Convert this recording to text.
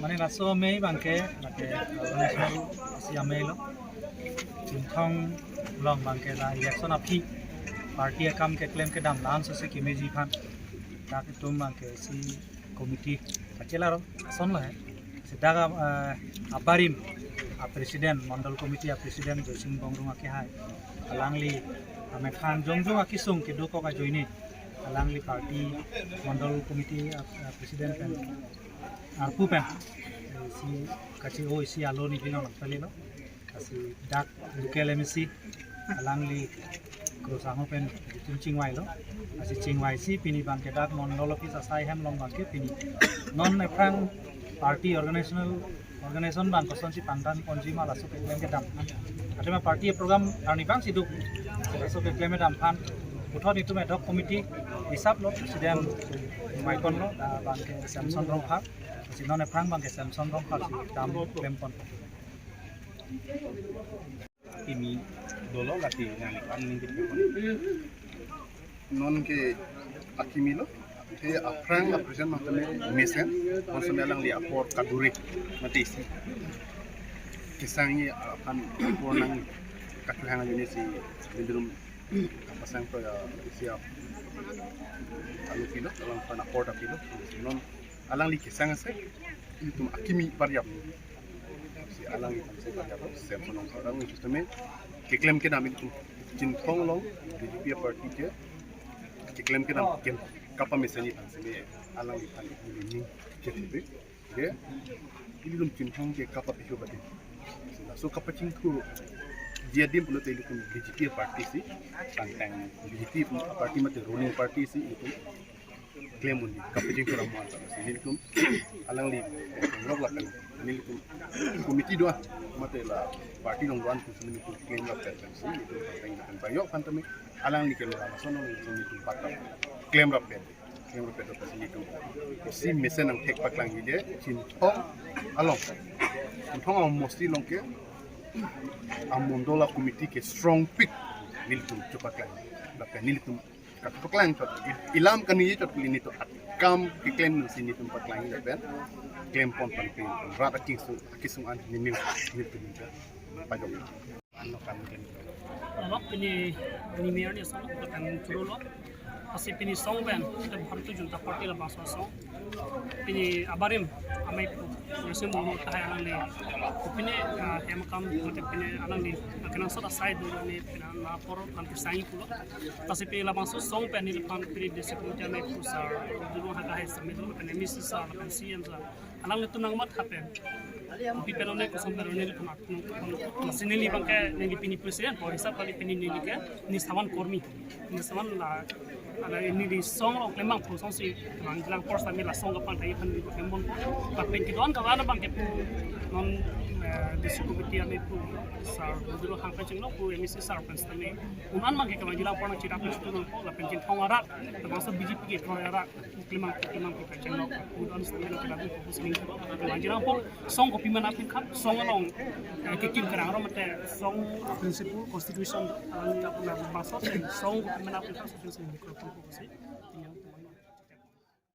Mane naso mei bangke national siamei lo Thong long bangke la election api party kam ke claim ke dam lan se kimeji khan ta ke tum bangke si committee achela ro son la hai sedaga abarim a president mandal committee a president Joising Bongrung ake hai alangli ame khan jongjong akisung ke doko ka joini alangli party mandal committee president pen arpu pen si kachi o isi alo ni bino nakali lo kasi dak local MSC alangli krosango pen chingwai lo asi chingwai si pini bangke dak mandal office asai hem long bangke pini non eprang party organization ban person si pangdan konji mala so claim ke dam atema party program arni bang siduk so claim ke dam phan uthon itu medok committee hisab lo presiden maikon lo bangke Samson Rongkha si non eprang bangke Samson Rongkha si dam claim kon ini dolo lati nang kan ning non ke akimilo te aprang present matame mesen konsumelang li apor kaduri matisi kisangi akan pornang katuhangan ini si bendrum kapasang to siap alu kilo dalam pan apor kilo non alang li kisang se itu akimi pariap si alang itu pariap semson orang justamente que claim que nami jin thong long di party ke claim que nam ken kapa mesani pansini alang di pan ni ketibe de ilum jin thong ke kapa piso bade so kapa chin khu dia dim pulo telu kun BJP party si tang BJP party mate ruling party si itu claim undi kapa chin khu ramu anta si ilum alang li ngok la kan ilum committee doa mate la party long wan kusuni ku claim la person si itu tang bayo pantame alang li kelo la sono ni itu patam claim la person itu si mesen ang tek paklang ide chin thong along chin thong ang mostly long ke amondola committee ke strong pick nilitum chupaklang la pe nilitum kapaklang chot ilam kaniye chot lini to kam ke claim sini tum paklang le ben claim pon pan pin rata kisung an ni nilitum pajok ano kan ken lok ini mayor ni song kan turu lok pasti pini song ben kita Bharatiya Janata Party la bangsa song pini abarim amai nasi mau tahay alang ni pini hemakam mati pini alang ni kena sota side dulu ni pina na por kan kisai pulo pasti pini la bangsa song peni depan pini desa kemudian naik pusar dulu haka hai samidu pini misi sa pini siam sa alang ni tunang mat hapen people on ko somber ni ko nasinili bangke ni pini presiden po hisab kali pini ni ke ni sawan kormi ni sawan la ala ini di song lo lemang po song si manglang por sa mila song kapang tayo kan ko kembon pa pin kidon ka wala bangke non disikuti ami po sa dulu hang pecing lo po emisi sa pen stani unan mangke ka mangilang por na cita ko stu po la pencin thong ara ta bangsa BJP ke thong ara limang ko pecing lo unan stani lo kila po sing ko mangilang po song ko piman apin khat song along ke kim karang ro mate song principle constitution ang na bangsa song ko piman apin khat so sing ko